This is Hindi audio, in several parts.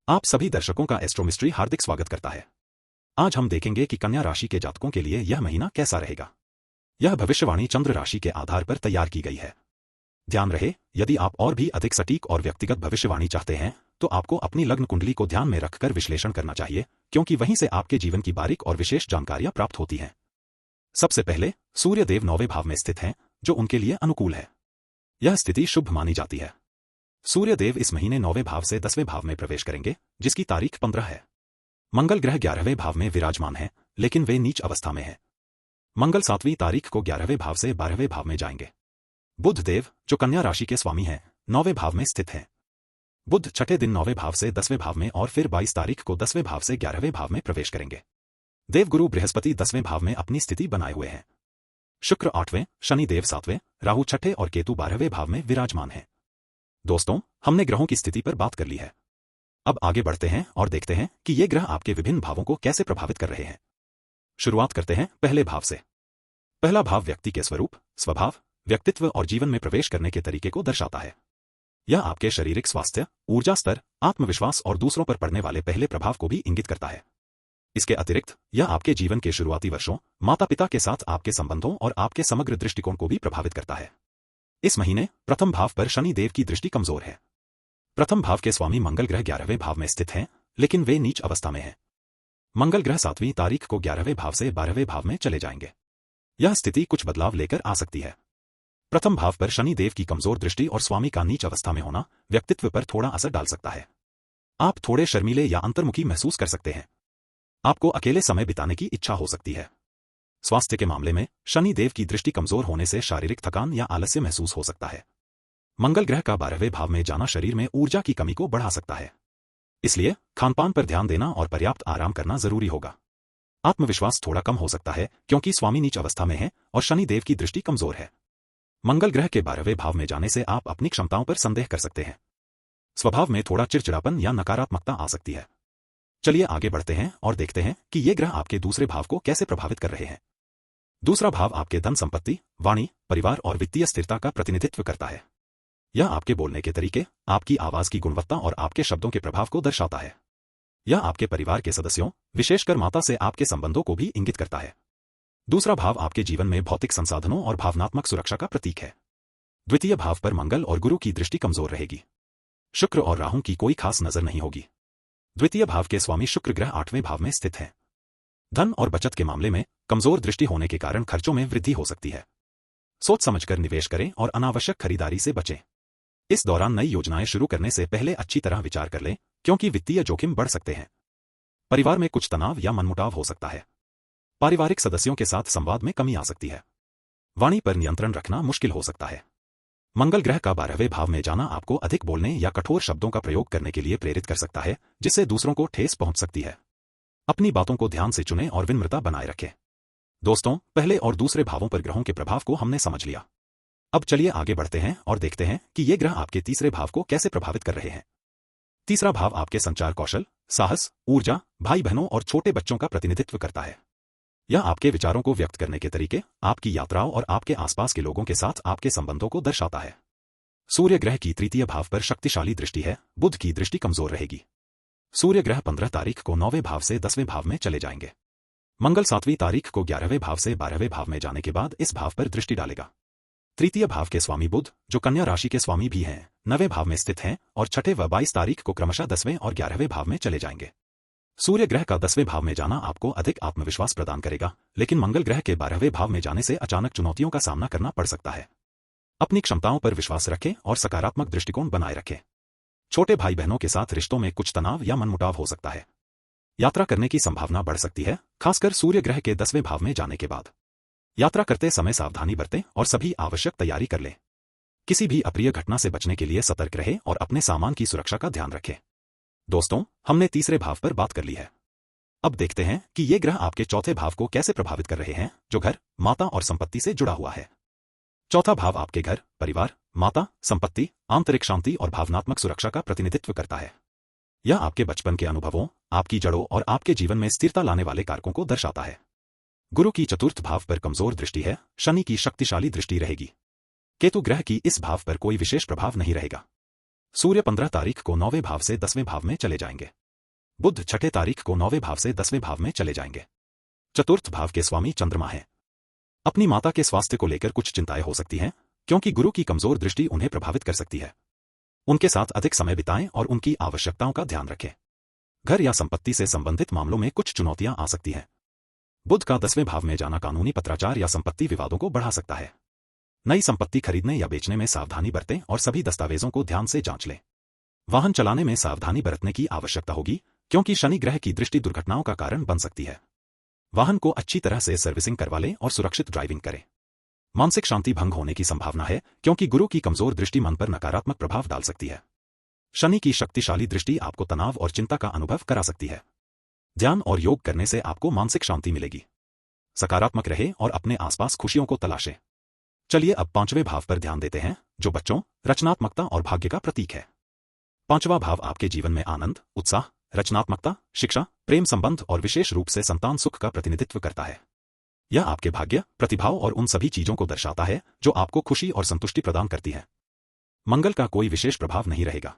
आप सभी दर्शकों का एस्ट्रोमिस्ट्री हार्दिक स्वागत करता है। आज हम देखेंगे कि कन्या राशि के जातकों के लिए यह महीना कैसा रहेगा। यह भविष्यवाणी चंद्र राशि के आधार पर तैयार की गई है। ध्यान रहे, यदि आप और भी अधिक सटीक और व्यक्तिगत भविष्यवाणी चाहते हैं तो आपको अपनी लग्न कुंडली को ध्यान में रखकर विश्लेषण करना चाहिए, क्योंकि वहीं से आपके जीवन की बारीक और विशेष जानकारियां प्राप्त होती हैं। सबसे पहले सूर्य देव 9वें भाव में स्थित हैं, जो उनके लिए अनुकूल है। यह स्थिति शुभ मानी जाती है। सूर्य देव इस महीने 9वें भाव से 10वें भाव में प्रवेश करेंगे, जिसकी तारीख 15 है। मंगल ग्रह 11वें भाव में विराजमान है, लेकिन वे नीच अवस्था में है। मंगल 7वीं तारीख को 11वें भाव से 12वें भाव में जाएंगे। बुध देव, जो कन्या राशि के स्वामी हैं, 9वें भाव में स्थित हैं। बुध छठे दिन 9वें भाव से 10वें भाव में और फिर 22 तारीख को 10वें भाव से 11वें भाव में प्रवेश करेंगे। देवगुरु बृहस्पति 10वें भाव में अपनी स्थिति बनाए हुए हैं। शुक्र 8वें, शनि देव 7वें, राहु छठे और केतु 12वें भाव में विराजमान है। दोस्तों, हमने ग्रहों की स्थिति पर बात कर ली है। अब आगे बढ़ते हैं और देखते हैं कि ये ग्रह आपके विभिन्न भावों को कैसे प्रभावित कर रहे हैं। शुरुआत करते हैं पहले भाव से। पहला भाव व्यक्ति के स्वरूप, स्वभाव, व्यक्तित्व और जीवन में प्रवेश करने के तरीके को दर्शाता है। यह आपके शारीरिक स्वास्थ्य, ऊर्जा स्तर, आत्मविश्वास और दूसरों पर पड़ने वाले पहले प्रभाव को भी इंगित करता है। इसके अतिरिक्त यह आपके जीवन के शुरुआती वर्षों, माता पिता के साथ आपके संबंधों और आपके समग्र दृष्टिकोण को भी प्रभावित करता है। इस महीने प्रथम भाव पर शनि देव की दृष्टि कमजोर है। प्रथम भाव के स्वामी मंगल ग्रह 11वें भाव में स्थित हैं, लेकिन वे नीच अवस्था में हैं। मंगल ग्रह 7वीं तारीख को 11वें भाव से 12वें भाव में चले जाएंगे। यह स्थिति कुछ बदलाव लेकर आ सकती है। प्रथम भाव पर शनि देव की कमजोर दृष्टि और स्वामी का नीच अवस्था में होना व्यक्तित्व पर थोड़ा असर डाल सकता है। आप थोड़े शर्मीले या अंतर्मुखी महसूस कर सकते हैं। आपको अकेले समय बिताने की इच्छा हो सकती है। स्वास्थ्य के मामले में शनि देव की दृष्टि कमजोर होने से शारीरिक थकान या आलस्य महसूस हो सकता है। मंगल ग्रह का 12वें भाव में जाना शरीर में ऊर्जा की कमी को बढ़ा सकता है। इसलिए खानपान पर ध्यान देना और पर्याप्त आराम करना जरूरी होगा। आत्मविश्वास थोड़ा कम हो सकता है, क्योंकि स्वामी नीच अवस्था में है और शनि देव की दृष्टि कमजोर है। मंगल ग्रह के 12वें भाव में जाने से आप अपनी क्षमताओं पर संदेह कर सकते हैं। स्वभाव में थोड़ा चिड़चिड़ापन या नकारात्मकता आ सकती है। चलिए आगे बढ़ते हैं और देखते हैं कि ये ग्रह आपके दूसरे भाव को कैसे प्रभावित कर रहे हैं। दूसरा भाव आपके धन संपत्ति, वाणी, परिवार और वित्तीय स्थिरता का प्रतिनिधित्व करता है। यह आपके बोलने के तरीके, आपकी आवाज की गुणवत्ता और आपके शब्दों के प्रभाव को दर्शाता है। यह आपके परिवार के सदस्यों, विशेषकर माता से आपके संबंधों को भी इंगित करता है। दूसरा भाव आपके जीवन में भौतिक संसाधनों और भावनात्मक सुरक्षा का प्रतीक है। द्वितीय भाव पर मंगल और गुरु की दृष्टि कमजोर रहेगी। शुक्र और राहु की कोई खास नजर नहीं होगी। द्वितीय भाव के स्वामी शुक्र ग्रह 8वें भाव में स्थित हैं। धन और बचत के मामले में कमजोर दृष्टि होने के कारण खर्चों में वृद्धि हो सकती है। सोच समझकर निवेश करें और अनावश्यक खरीदारी से बचें। इस दौरान नई योजनाएं शुरू करने से पहले अच्छी तरह विचार कर लें, क्योंकि वित्तीय जोखिम बढ़ सकते हैं। परिवार में कुछ तनाव या मनमुटाव हो सकता है। पारिवारिक सदस्यों के साथ संवाद में कमी आ सकती है। वाणी पर नियंत्रण रखना मुश्किल हो सकता है। मंगल ग्रह का 12वें भाव में जाना आपको अधिक बोलने या कठोर शब्दों का प्रयोग करने के लिए प्रेरित कर सकता है, जिससे दूसरों को ठेस पहुंच सकती है। अपनी बातों को ध्यान से चुनें और विनम्रता बनाए रखें। दोस्तों, पहले और दूसरे भावों पर ग्रहों के प्रभाव को हमने समझ लिया। अब चलिए आगे बढ़ते हैं और देखते हैं कि ये ग्रह आपके तीसरे भाव को कैसे प्रभावित कर रहे हैं। तीसरा भाव आपके संचार कौशल, साहस, ऊर्जा, भाई बहनों और छोटे बच्चों का प्रतिनिधित्व करता है। यह आपके विचारों को व्यक्त करने के तरीके, आपकी यात्राओं और आपके आसपास के लोगों के साथ आपके संबंधों को दर्शाता है। सूर्य ग्रह की तृतीय भाव पर शक्तिशाली दृष्टि है। बुध की दृष्टि कमजोर रहेगी। सूर्य ग्रह 15 तारीख को 9वें भाव से 10वें भाव में चले जाएंगे। मंगल 7वीं तारीख को 11वें भाव से 12वें भाव में जाने के बाद इस भाव पर दृष्टि डालेगा। तृतीय भाव के स्वामी बुध, जो कन्या राशि के स्वामी भी हैं, 9वें भाव में स्थित हैं और छठे व 22 तारीख को क्रमशः 10वें और 11वें भाव में चले जाएंगे। सूर्य ग्रह का 10वें भाव में जाना आपको अधिक आत्मविश्वास प्रदान करेगा, लेकिन मंगल ग्रह के 12वें भाव में जाने से अचानक चुनौतियों का सामना करना पड़ सकता है। अपनी क्षमताओं पर विश्वास रखें और सकारात्मक दृष्टिकोण बनाए रखें। छोटे भाई बहनों के साथ रिश्तों में कुछ तनाव या मनमुटाव हो सकता है। यात्रा करने की संभावना बढ़ सकती है, खासकर सूर्य ग्रह के 10वें भाव में जाने के बाद। यात्रा करते समय सावधानी बरतें और सभी आवश्यक तैयारी कर लें। किसी भी अप्रिय घटना से बचने के लिए सतर्क रहें और अपने सामान की सुरक्षा का ध्यान रखें। दोस्तों, हमने तीसरे भाव पर बात कर ली है। अब देखते हैं कि ये ग्रह आपके चौथे भाव को कैसे प्रभावित कर रहे हैं, जो घर, माता और संपत्ति से जुड़ा हुआ है। चौथा भाव आपके घर, परिवार, माता, संपत्ति, आंतरिक शांति और भावनात्मक सुरक्षा का प्रतिनिधित्व करता है। यह आपके बचपन के अनुभवों, आपकी जड़ों और आपके जीवन में स्थिरता लाने वाले कारकों को दर्शाता है। गुरु की चतुर्थ भाव पर कमजोर दृष्टि है, शनि की शक्तिशाली दृष्टि रहेगी। केतु ग्रह की इस भाव पर कोई विशेष प्रभाव नहीं रहेगा। सूर्य 15 तारीख को 9वें भाव से 10वें भाव में चले जाएंगे। बुध 6 तारीख को 9वें भाव से 10वें भाव में चले जाएंगे। चतुर्थ भाव के स्वामी चंद्रमा है। अपनी माता के स्वास्थ्य को लेकर कुछ चिंताएं हो सकती हैं, क्योंकि गुरु की कमजोर दृष्टि उन्हें प्रभावित कर सकती है। उनके साथ अधिक समय बिताएं और उनकी आवश्यकताओं का ध्यान रखें। घर या संपत्ति से संबंधित मामलों में कुछ चुनौतियां आ सकती हैं। बुध का 10वें भाव में जाना कानूनी पत्राचार या संपत्ति विवादों को बढ़ा सकता है। नई संपत्ति खरीदने या बेचने में सावधानी बरतें और सभी दस्तावेजों को ध्यान से जांच लें। वाहन चलाने में सावधानी बरतने की आवश्यकता होगी, क्योंकि शनि ग्रह की दृष्टि दुर्घटनाओं का कारण बन सकती है। वाहन को अच्छी तरह से सर्विसिंग करवा लें और सुरक्षित ड्राइविंग करें। मानसिक शांति भंग होने की संभावना है, क्योंकि गुरु की कमजोर दृष्टि मन पर नकारात्मक प्रभाव डाल सकती है। शनि की शक्तिशाली दृष्टि आपको तनाव और चिंता का अनुभव करा सकती है। ध्यान और योग करने से आपको मानसिक शांति मिलेगी। सकारात्मक रहे और अपने आसपास खुशियों को तलाशें। चलिए अब 5वें भाव पर ध्यान देते हैं, जो बच्चों, रचनात्मकता और भाग्य का प्रतीक है। 5वां भाव आपके जीवन में आनंद, उत्साह, रचनात्मकता, शिक्षा, प्रेम संबंध और विशेष रूप से संतान सुख का प्रतिनिधित्व करता है। यह आपके भाग्य, प्रतिभाओं और उन सभी चीजों को दर्शाता है जो आपको खुशी और संतुष्टि प्रदान करती है। मंगल का कोई विशेष प्रभाव नहीं रहेगा।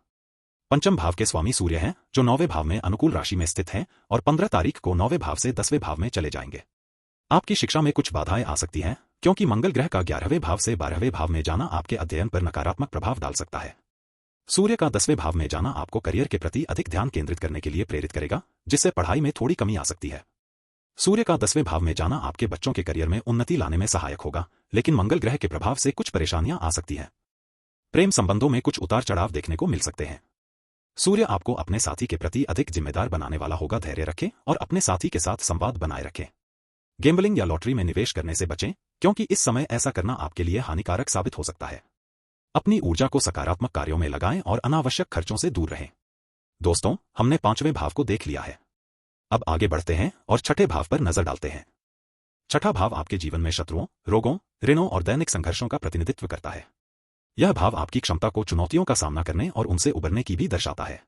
5वें भाव के स्वामी सूर्य हैं, जो 9वें भाव में अनुकूल राशि में स्थित हैं और 15 तारीख को 9वें भाव से 10वें भाव में चले जाएंगे। आपकी शिक्षा में कुछ बाधाएं आ सकती हैं, क्योंकि मंगल ग्रह का 11वें भाव से 12वें भाव में जाना आपके अध्ययन पर नकारात्मक प्रभाव डाल सकता है। सूर्य का 10वें भाव में जाना आपको करियर के प्रति अधिक ध्यान केंद्रित करने के लिए प्रेरित करेगा, जिससे पढ़ाई में थोड़ी कमी आ सकती है। सूर्य का 10वें भाव में जाना आपके बच्चों के करियर में उन्नति लाने में सहायक होगा, लेकिन मंगल ग्रह के प्रभाव से कुछ परेशानियां आ सकती हैं। प्रेम संबंधों में कुछ उतार चढ़ाव देखने को मिल सकते हैं। सूर्य आपको अपने साथी के प्रति अधिक जिम्मेदार बनाने वाला होगा। धैर्य रखें और अपने साथी के साथ संवाद बनाए रखें। गैम्बलिंग या लॉटरी में निवेश करने से बचें, क्योंकि इस समय ऐसा करना आपके लिए हानिकारक साबित हो सकता है। अपनी ऊर्जा को सकारात्मक कार्यों में लगाएं और अनावश्यक खर्चों से दूर रहें। दोस्तों, हमने 5वें भाव को देख लिया है। अब आगे बढ़ते हैं और 6ठे भाव पर नजर डालते हैं। 6ठा भाव आपके जीवन में शत्रुओं, रोगों, ऋणों और दैनिक संघर्षों का प्रतिनिधित्व करता है। यह भाव आपकी क्षमता को चुनौतियों का सामना करने और उनसे उबरने की भी दर्शाता है।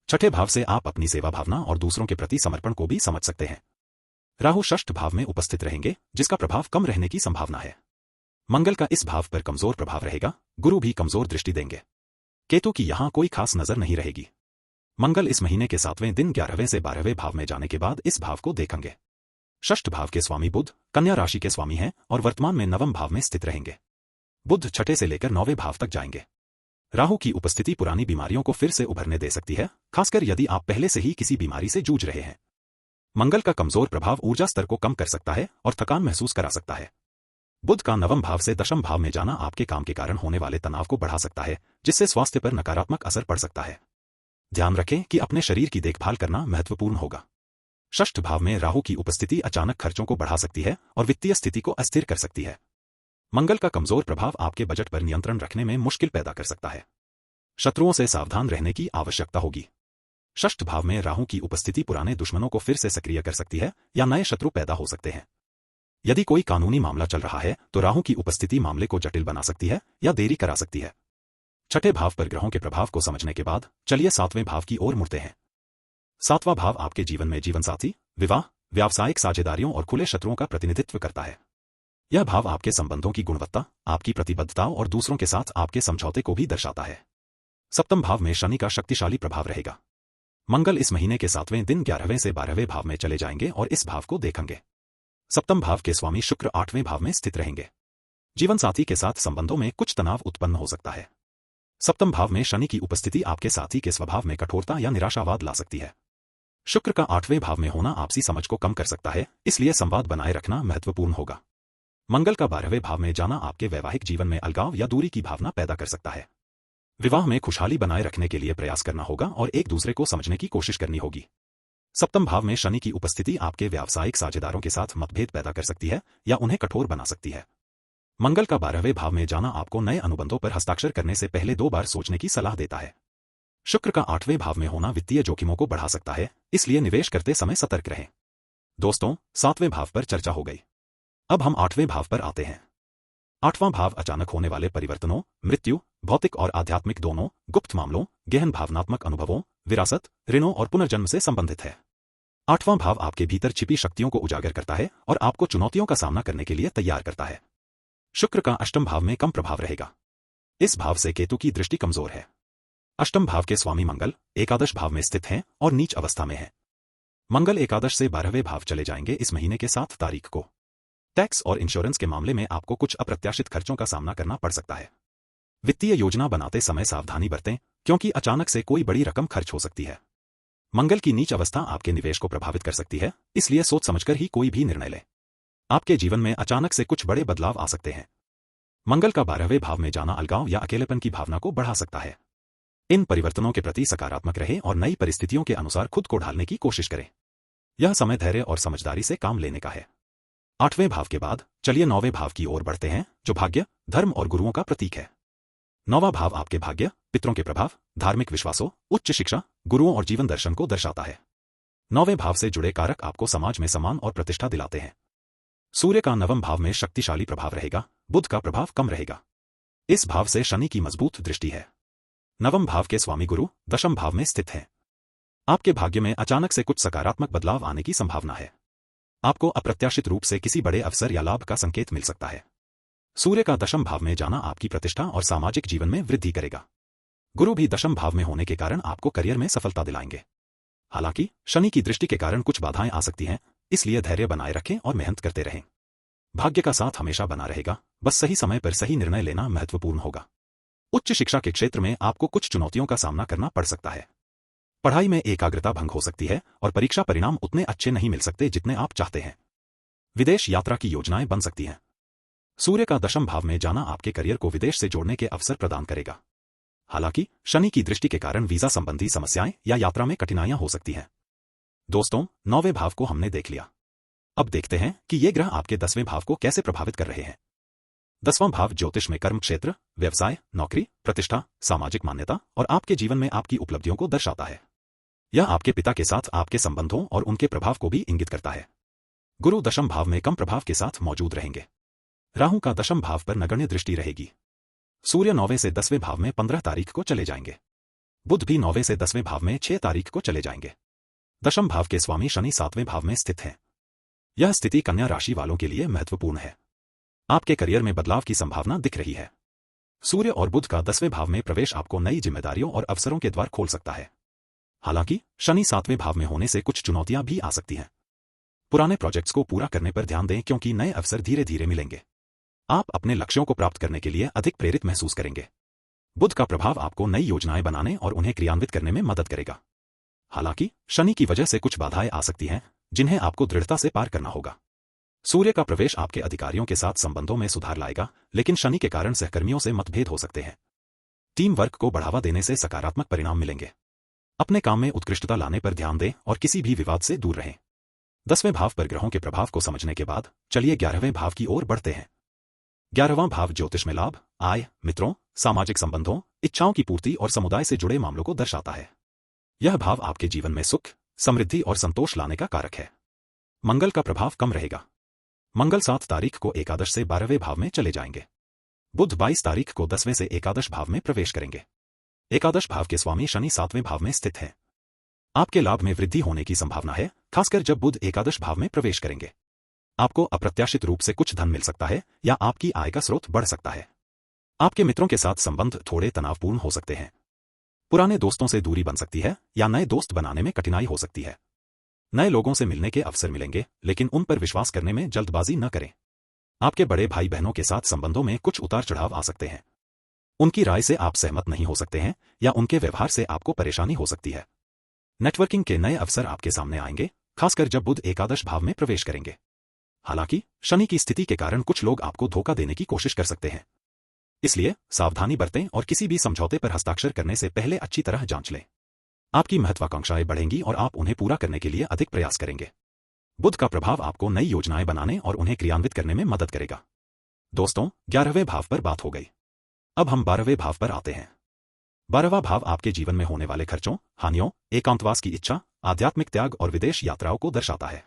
6ठे भाव से आप अपनी सेवा भावना और दूसरों के प्रति समर्पण को भी समझ सकते हैं। राहु 6ठ भाव में उपस्थित रहेंगे, जिसका प्रभाव कम रहने की संभावना है। मंगल का इस भाव पर कमजोर प्रभाव रहेगा। गुरु भी कमजोर दृष्टि देंगे। केतु की यहां कोई खास नजर नहीं रहेगी। मंगल इस महीने के 7वें दिन 11वें से 12वें भाव में जाने के बाद इस भाव को देखेंगे। 6ठ भाव के स्वामी बुध कन्या राशि के स्वामी हैं और वर्तमान में 9वें भाव में स्थित रहेंगे। बुध 6ठे से लेकर 9वें भाव तक जाएंगे। राहु की उपस्थिति पुरानी बीमारियों को फिर से उभरने दे सकती है, खासकर यदि आप पहले से ही किसी बीमारी से जूझ रहे हैं। मंगल का कमजोर प्रभाव ऊर्जा स्तर को कम कर सकता है और थकान महसूस करा सकता है। बुध का 9वें भाव से 10वें भाव में जाना आपके काम के कारण होने वाले तनाव को बढ़ा सकता है, जिससे स्वास्थ्य पर नकारात्मक असर पड़ सकता है। ध्यान रखें कि अपने शरीर की देखभाल करना महत्वपूर्ण होगा। 6ठ भाव में राहु की उपस्थिति अचानक खर्चों को बढ़ा सकती है और वित्तीय स्थिति को अस्थिर कर सकती है। मंगल का कमजोर प्रभाव आपके बजट पर नियंत्रण रखने में मुश्किल पैदा कर सकता है। शत्रुओं से सावधान रहने की आवश्यकता होगी। 6ठ भाव में राहु की उपस्थिति पुराने दुश्मनों को फिर से सक्रिय कर सकती है या नए शत्रु पैदा हो सकते हैं। यदि कोई कानूनी मामला चल रहा है तो राहु की उपस्थिति मामले को जटिल बना सकती है या देरी करा सकती है। 6ठे भाव पर ग्रहों के प्रभाव को समझने के बाद चलिए 7वें भाव की ओर मुड़ते हैं। 7वां भाव आपके जीवन में जीवनसाथी, विवाह, व्यावसायिक साझेदारियों और खुले शत्रुओं का प्रतिनिधित्व करता है। यह भाव आपके संबंधों की गुणवत्ता, आपकी प्रतिबद्धताओं और दूसरों के साथ आपके समझौते को भी दर्शाता है। 7वें भाव में शनि का शक्तिशाली प्रभाव रहेगा। मंगल इस महीने के 7वें दिन 11वें से 12वें भाव में चले जाएंगे और इस भाव को देखेंगे। 7वें भाव के स्वामी शुक्र 8वें भाव में स्थित रहेंगे। जीवन साथी के साथ संबंधों में कुछ तनाव उत्पन्न हो सकता है। 7वें भाव में शनि की उपस्थिति आपके साथी के स्वभाव में कठोरता या निराशावाद ला सकती है। शुक्र का 8वें भाव में होना आपसी समझ को कम कर सकता है, इसलिए संवाद बनाए रखना महत्वपूर्ण होगा। मंगल का 12वें भाव में जाना आपके वैवाहिक जीवन में अलगाव या दूरी की भावना पैदा कर सकता है। विवाह में खुशहाली बनाए रखने के लिए प्रयास करना होगा और एक दूसरे को समझने की कोशिश करनी होगी। 7वें भाव में शनि की उपस्थिति आपके व्यावसायिक साझेदारों के साथ मतभेद पैदा कर सकती है या उन्हें कठोर बना सकती है। मंगल का 12वें भाव में जाना आपको नए अनुबंधों पर हस्ताक्षर करने से पहले 2 बार सोचने की सलाह देता है। शुक्र का 8वें भाव में होना वित्तीय जोखिमों को बढ़ा सकता है, इसलिए निवेश करते समय सतर्क रहें। दोस्तों, 7वें भाव पर चर्चा हो गई। अब हम 8वें भाव पर आते हैं। 8वां भाव अचानक होने वाले परिवर्तनों, मृत्यु, भौतिक और आध्यात्मिक दोनों, गुप्त मामलों, गहन भावनात्मक अनुभवों, विरासत, ऋणों और पुनर्जन्म से संबंधित है। 8वां भाव आपके भीतर छिपी शक्तियों को उजागर करता है और आपको चुनौतियों का सामना करने के लिए तैयार करता है। शुक्र का अष्टम भाव में कम प्रभाव रहेगा। इस भाव से केतु की दृष्टि कमजोर है। अष्टम भाव के स्वामी मंगल एकादश भाव में स्थित हैं और नीच अवस्था में है। मंगल एकादश से 12वें भाव चले जाएंगे इस महीने के 7 तारीख को। टैक्स और इंश्योरेंस के मामले में आपको कुछ अप्रत्याशित खर्चों का सामना करना पड़ सकता है। वित्तीय योजना बनाते समय सावधानी बरतें, क्योंकि अचानक से कोई बड़ी रकम खर्च हो सकती है। मंगल की नीच अवस्था आपके निवेश को प्रभावित कर सकती है, इसलिए सोच समझकर ही कोई भी निर्णय लें। आपके जीवन में अचानक से कुछ बड़े बदलाव आ सकते हैं। मंगल का 12वें भाव में जाना अलगाव या अकेलेपन की भावना को बढ़ा सकता है। इन परिवर्तनों के प्रति सकारात्मक रहें और नई परिस्थितियों के अनुसार खुद को ढालने की कोशिश करें। यह समय धैर्य और समझदारी से काम लेने का है। 8वें भाव के बाद चलिए 9वें भाव की ओर बढ़ते हैं, जो भाग्य, धर्म और गुरुओं का प्रतीक है। 9वां भाव आपके भाग्य, पितरों के प्रभाव, धार्मिक विश्वासों, उच्च शिक्षा, गुरुओं और जीवन दर्शन को दर्शाता है। 9वें भाव से जुड़े कारक आपको समाज में सम्मान और प्रतिष्ठा दिलाते हैं। सूर्य का 9वें भाव में शक्तिशाली प्रभाव रहेगा, बुध का प्रभाव कम रहेगा। इस भाव से शनि की मजबूत दृष्टि है। 9वें भाव के स्वामी गुरु 10वें भाव में स्थित हैं। आपके भाग्य में अचानक से कुछ सकारात्मक बदलाव आने की संभावना है। आपको अप्रत्याशित रूप से किसी बड़े अवसर या लाभ का संकेत मिल सकता है। सूर्य का 10वें भाव में जाना आपकी प्रतिष्ठा और सामाजिक जीवन में वृद्धि करेगा। गुरु भी 10वें भाव में होने के कारण आपको करियर में सफलता दिलाएंगे। हालांकि शनि की दृष्टि के कारण कुछ बाधाएं आ सकती हैं, इसलिए धैर्य बनाए रखें और मेहनत करते रहें। भाग्य का साथ हमेशा बना रहेगा, बस सही समय पर सही निर्णय लेना महत्वपूर्ण होगा। उच्च शिक्षा के क्षेत्र में आपको कुछ चुनौतियों का सामना करना पड़ सकता है। पढ़ाई में एकाग्रता भंग हो सकती है और परीक्षा परिणाम उतने अच्छे नहीं मिल सकते जितने आप चाहते हैं। विदेश यात्रा की योजनाएं बन सकती हैं। सूर्य का 10वें भाव में जाना आपके करियर को विदेश से जोड़ने के अवसर प्रदान करेगा। हालांकि शनि की दृष्टि के कारण वीजा संबंधी समस्याएं या यात्रा में कठिनाइयां हो सकती हैं। दोस्तों, 9वें भाव को हमने देख लिया। अब देखते हैं कि ये ग्रह आपके 10वें भाव को कैसे प्रभावित कर रहे हैं। 10वां भाव ज्योतिष में कर्म क्षेत्र, व्यवसाय, नौकरी, प्रतिष्ठा, सामाजिक मान्यता और आपके जीवन में आपकी उपलब्धियों को दर्शाता है। यह आपके पिता के साथ आपके संबंधों और उनके प्रभाव को भी इंगित करता है। गुरु 10वें भाव में कम प्रभाव के साथ मौजूद रहेंगे। राहु का 10वें भाव पर नगण्य दृष्टि रहेगी। सूर्य 9वें से 10वें भाव में 15 तारीख को चले जाएंगे। बुध भी 9वें से 10वें भाव में 6 तारीख को चले जाएंगे। 10वें भाव के स्वामी शनि 7वें भाव में स्थित हैं। यह स्थिति कन्या राशि वालों के लिए महत्वपूर्ण है। आपके करियर में बदलाव की संभावना दिख रही है। सूर्य और बुध का 10वें भाव में प्रवेश आपको नई जिम्मेदारियों और अवसरों के द्वार खोल सकता है। हालांकि शनि 7वें भाव में होने से कुछ चुनौतियां भी आ सकती हैं। पुराने प्रोजेक्ट्स को पूरा करने पर ध्यान दें, क्योंकि नए अवसर धीरे धीरे मिलेंगे। आप अपने लक्ष्यों को प्राप्त करने के लिए अधिक प्रेरित महसूस करेंगे। बुध का प्रभाव आपको नई योजनाएं बनाने और उन्हें क्रियान्वित करने में मदद करेगा। हालांकि शनि की वजह से कुछ बाधाएं आ सकती हैं, जिन्हें आपको दृढ़ता से पार करना होगा। सूर्य का प्रवेश आपके अधिकारियों के साथ संबंधों में सुधार लाएगा, लेकिन शनि के कारण सहकर्मियों से मतभेद हो सकते हैं। टीम वर्क को बढ़ावा देने से सकारात्मक परिणाम मिलेंगे। अपने काम में उत्कृष्टता लाने पर ध्यान दें और किसी भी विवाद से दूर रहें। 10वें भाव पर ग्रहों के प्रभाव को समझने के बाद चलिए 11वें भाव की ओर बढ़ते हैं। 11वां भाव ज्योतिष में लाभ, आय, मित्रों, सामाजिक संबंधों, इच्छाओं की पूर्ति और समुदाय से जुड़े मामलों को दर्शाता है। यह भाव आपके जीवन में सुख, समृद्धि और संतोष लाने का कारक है। मंगल का प्रभाव कम रहेगा। मंगल 7 तारीख को एकादश से 12वें भाव में चले जाएंगे। बुध 22 तारीख को 10वें से एकादश भाव में प्रवेश करेंगे। एकादश भाव के स्वामी शनि 7वें भाव में स्थित हैं। आपके लाभ में वृद्धि होने की संभावना है, खासकर जब बुध एकादश भाव में प्रवेश करेंगे। आपको अप्रत्याशित रूप से कुछ धन मिल सकता है या आपकी आय का स्रोत बढ़ सकता है। आपके मित्रों के साथ संबंध थोड़े तनावपूर्ण हो सकते हैं। पुराने दोस्तों से दूरी बन सकती है या नए दोस्त बनाने में कठिनाई हो सकती है। नए लोगों से मिलने के अवसर मिलेंगे, लेकिन उन पर विश्वास करने में जल्दबाजी न करें। आपके बड़े भाई बहनों के साथ संबंधों में कुछ उतार चढ़ाव आ सकते हैं। उनकी राय से आप सहमत नहीं हो सकते हैं या उनके व्यवहार से आपको परेशानी हो सकती है। नेटवर्किंग के नए अवसर आपके सामने आएंगे, खासकर जब बुध एकादश भाव में प्रवेश करेंगे। हालांकि शनि की स्थिति के कारण कुछ लोग आपको धोखा देने की कोशिश कर सकते हैं, इसलिए सावधानी बरतें और किसी भी समझौते पर हस्ताक्षर करने से पहले अच्छी तरह जांच लें। आपकी महत्वाकांक्षाएं बढ़ेंगी और आप उन्हें पूरा करने के लिए अधिक प्रयास करेंगे। बुध का प्रभाव आपको नई योजनाएं बनाने और उन्हें क्रियान्वित करने में मदद करेगा। दोस्तों, 11वें भाव पर बात हो गई। अब हम 12वें भाव पर आते हैं। 12वां भाव आपके जीवन में होने वाले खर्चों, हानियों, एकांतवास की इच्छा, आध्यात्मिक त्याग और विदेश यात्राओं को दर्शाता है।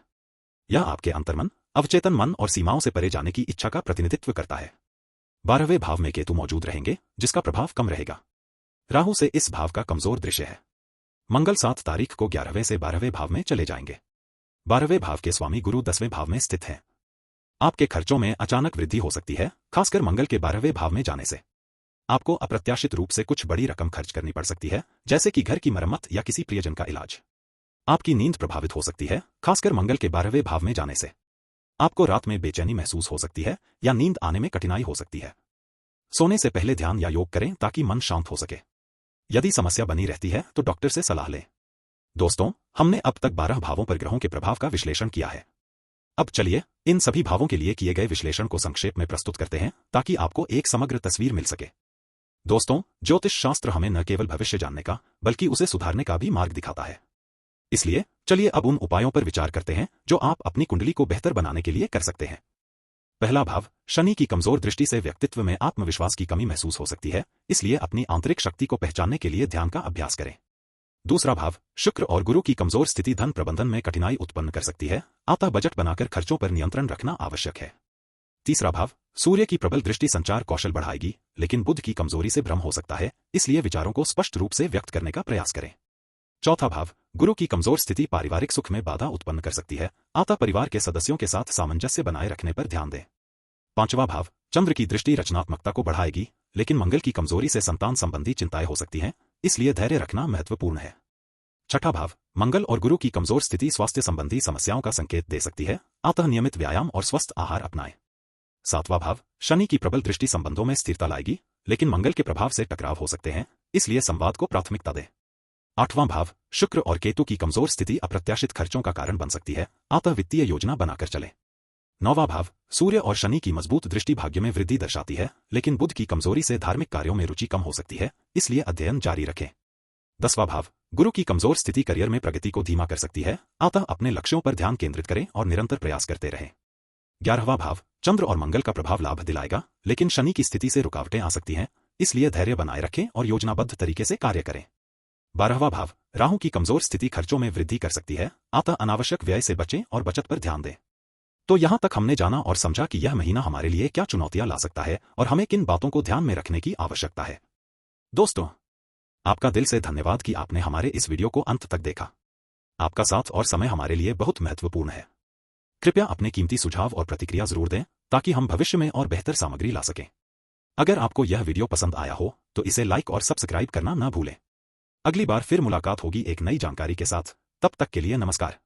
यह आपके अंतर्मन, अवचेतन मन और सीमाओं से परे जाने की इच्छा का प्रतिनिधित्व करता है। 12वें भाव में केतु मौजूद रहेंगे, जिसका प्रभाव कम रहेगा। राहु से इस भाव का कमजोर दृश्य है। मंगल 7 तारीख को 11वें से 12वें भाव में चले जाएंगे। 12वें भाव के स्वामी गुरु 10वें भाव में स्थित हैं। आपके खर्चों में अचानक वृद्धि हो सकती है, खासकर मंगल के 12वें भाव में जाने से। आपको अप्रत्याशित रूप से कुछ बड़ी रकम खर्च करनी पड़ सकती है, जैसे कि घर की मरम्मत या किसी प्रियजन का इलाज। आपकी नींद प्रभावित हो सकती है, खासकर मंगल के 12वें भाव में जाने से। आपको रात में बेचैनी महसूस हो सकती है या नींद आने में कठिनाई हो सकती है। सोने से पहले ध्यान या योग करें ताकि मन शांत हो सके। यदि समस्या बनी रहती है तो डॉक्टर से सलाह लें। दोस्तों, हमने अब तक 12 भावों पर ग्रहों के प्रभाव का विश्लेषण किया है। अब चलिए इन सभी भावों के लिए किए गए विश्लेषण को संक्षेप में प्रस्तुत करते हैं ताकि आपको एक समग्र तस्वीर मिल सके। दोस्तों, ज्योतिष शास्त्र हमें न केवल भविष्य जानने का बल्कि उसे सुधारने का भी मार्ग दिखाता है। इसलिए चलिए अब उन उपायों पर विचार करते हैं जो आप अपनी कुंडली को बेहतर बनाने के लिए कर सकते हैं। पहला भाव, शनि की कमजोर दृष्टि से व्यक्तित्व में आत्मविश्वास की कमी महसूस हो सकती है, इसलिए अपनी आंतरिक शक्ति को पहचानने के लिए ध्यान का अभ्यास करें। दूसरा भाव, शुक्र और गुरु की कमजोर स्थिति धन प्रबंधन में कठिनाई उत्पन्न कर सकती है, अतः बजट बनाकर खर्चों पर नियंत्रण रखना आवश्यक है। तीसरा भाव, सूर्य की प्रबल दृष्टि संचार कौशल बढ़ाएगी, लेकिन बुध की कमजोरी से भ्रम हो सकता है, इसलिए विचारों को स्पष्ट रूप से व्यक्त करने का प्रयास करें। चौथा भाव, गुरु की कमजोर स्थिति पारिवारिक सुख में बाधा उत्पन्न कर सकती है, अतः परिवार के सदस्यों के साथ सामंजस्य बनाए रखने पर ध्यान दें। पांचवा भाव, चंद्र की दृष्टि रचनात्मकता को बढ़ाएगी, लेकिन मंगल की कमजोरी से संतान संबंधी चिंताएं हो सकती हैं, इसलिए धैर्य रखना महत्वपूर्ण है। छठा भाव, मंगल और गुरु की कमजोर स्थिति स्वास्थ्य संबंधी समस्याओं का संकेत दे सकती है, अतः नियमित व्यायाम और स्वस्थ आहार अपनाएं। सातवां भाव, शनि की प्रबल दृष्टि संबंधों में स्थिरता लाएगी, लेकिन मंगल के प्रभाव से टकराव हो सकते हैं, इसलिए संवाद को प्राथमिकता दें। आठवां भाव, शुक्र और केतु की कमजोर स्थिति अप्रत्याशित खर्चों का कारण बन सकती है, अतः वित्तीय योजना बनाकर चलें। नौवां भाव, सूर्य और शनि की मजबूत दृष्टि भाग्य में वृद्धि दर्शाती है, लेकिन बुध की कमजोरी से धार्मिक कार्यों में रुचि कम हो सकती है, इसलिए अध्ययन जारी रखें। 10वां भाव, गुरु की कमजोर स्थिति करियर में प्रगति को धीमा कर सकती है, अतः अपने लक्ष्यों पर ध्यान केंद्रित करें और निरंतर प्रयास करते रहें। 11वां भाव, चंद्र और मंगल का प्रभाव लाभ दिलाएगा, लेकिन शनि की स्थिति से रुकावटें आ सकती हैं, इसलिए धैर्य बनाए रखें और योजनाबद्ध तरीके से कार्य करें। 12वां भाव, राहु की कमजोर स्थिति खर्चों में वृद्धि कर सकती है, अतः अनावश्यक व्यय से बचें और बचत पर ध्यान दें। तो यहां तक हमने जाना और समझा कि यह महीना हमारे लिए क्या चुनौतियां ला सकता है और हमें किन बातों को ध्यान में रखने की आवश्यकता है। दोस्तों, आपका दिल से धन्यवाद कि आपने हमारे इस वीडियो को अंत तक देखा। आपका साथ और समय हमारे लिए बहुत महत्वपूर्ण है। कृपया अपने कीमती सुझाव और प्रतिक्रिया जरूर दें ताकि हम भविष्य में और बेहतर सामग्री ला सकें। अगर आपको यह वीडियो पसंद आया हो तो इसे लाइक और सब्सक्राइब करना न भूलें। अगली बार फिर मुलाकात होगी एक नई जानकारी के साथ। तब तक के लिए नमस्कार।